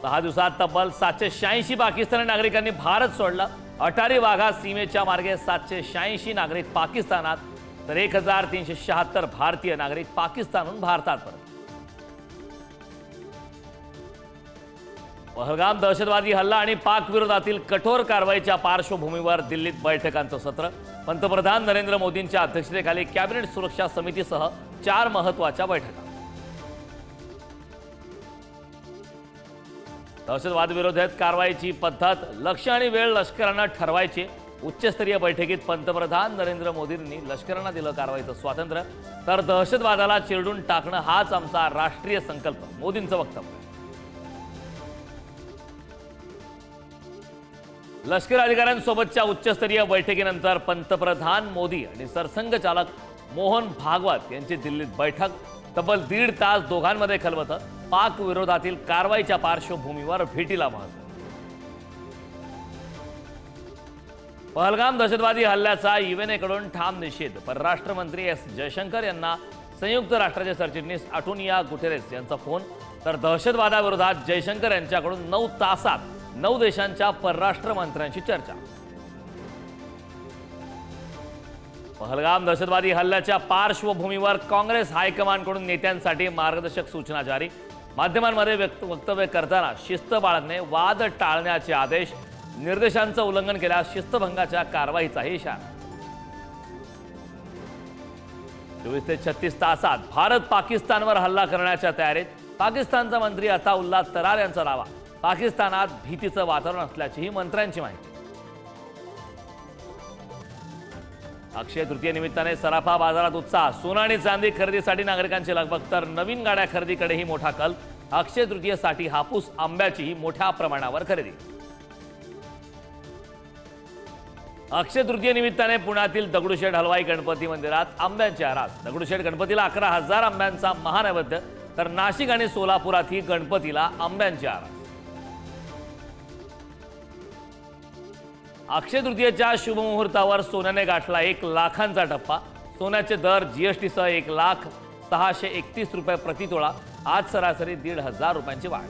6 दिवसात तब्बल 786 पाकिस्तानी नागरिकांनी भारत सोडला। अटारी वाघा सीमेच्या मार्गे 786 नागरिक पाकिस्तानात तर 1376 भारतीय नागरिक पाकिस्तानहून भारतात परत। पहलगाम दहशतवादी हल्ला आणि पाक विरोधातील कठोर कारवाईच्या पार्श्वभूमीवर दिल्लीत बैठकांचं सत्र। पंतप्रधान नरेंद्र मोदींच्या अध्यक्षतेखाली कॅबिनेट सुरक्षा समितीसह 4 महत्त्वाच्या बैठका। दहशतवाद विरोधात कारवाईची पद्धत, लक्ष्य आणि वेळ लष्करानं ठरवायची। उच्चस्तरीय बैठकीत पंतप्रधान नरेंद्र मोदींनी लष्करानं दिलं कारवाईचं स्वातंत्र्य, तर दहशतवादाला चिरडून टाकणं हाच आमचा राष्ट्रीय संकल्प, मोदींचं वक्तव्य। लष्कर अधिकाऱ्यांसोबतच्या उच्चस्तरीय बैठकीनंतर पंतप्रधान मोदी आणि सरसंघचालक मोहन भागवत यांची दिल्लीत बैठक। तब्बल 1.5 तास दोघांमध्ये खलबतं। पाक विरोधातील कारवाईच्या पार्श्वभूमीवर भेटीला महत्त्व। पहलगाम दहशतवादी हल्ल्याचा यूएनएकडून ठाम निषेध। परराष्ट्र मंत्री एस जयशंकर यांना संयुक्त राष्ट्राचे सरचिटणीस अँटोनियो गुटेरेस यांचा फोन, तर दहशतवादाविरोधात जयशंकर यांच्याकडून 9 तासात 9 देशांच्या परराष्ट्र मंत्र्यांशी चर्चा। पहलगाम दहशतवादी हल्ल्याच्या पार्श्वभूमीवर काँग्रेस हायकमांडकडून नेत्यांसाठी मार्गदर्शक सूचना जारी। माध्यमांमध्ये वक्तव्य करताना शिस्त बाळगणे, वाद टाळण्याचे आदेश, निर्देशांचं उल्लंघन केल्यास शिस्तभंगाच्या कारवाईचाही इशारा। 24 ते 36 तासात भारत पाकिस्तानवर हल्ला करण्याच्या तयारीत। पाकिस्तानचा मंत्री अताउल्ला तरार यांचा दावा। पाकिस्तानात भीतीचं वातावरण असल्याचीही मंत्र्यांची माहिती। अक्षय तृतीय निमित्ताने सराफा बाजारात उत्साह। सोनं आणि चांदी खरेदीसाठी नागरिकांची लगबग, तर नवीन गाड्या खरेदीकडेही मोठा कल। अक्षय तृतीयेसाठी हापूस आंब्याचीही मोठ्या प्रमाणावर खरेदी। अक्षय तृतीय निमित्ताने पुण्यातील दगडूशेठ हलवाई गणपती मंदिरात आंब्यांची आरास। दगडूशेठ गणपतीला 11,000 आंब्यांचा महानैवेद्य, तर नाशिक आणि सोलापुरातही गणपतीला आंब्यांची आरास। अक्षय तृतीयेच्या शुभमुहूर्तावर सोन्याने गाठला 1 लाखांचा टप्पा। सोन्याचे दर जीएसटीसह 1,0631 रुपये प्रति तोळा। आज सरासरी 1,500 रुपयांची वाढ।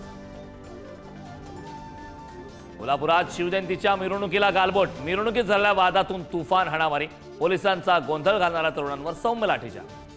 कोल्हापुरात शिवजयंतीच्या मिरवणुकीला गालबोट। मिरवणुकीत झालेल्या वादातून तुफान हाणामारी। पोलिसांचा गोंधळ घालणाऱ्या तरुणांवर सौम्य लाठीचार्ज।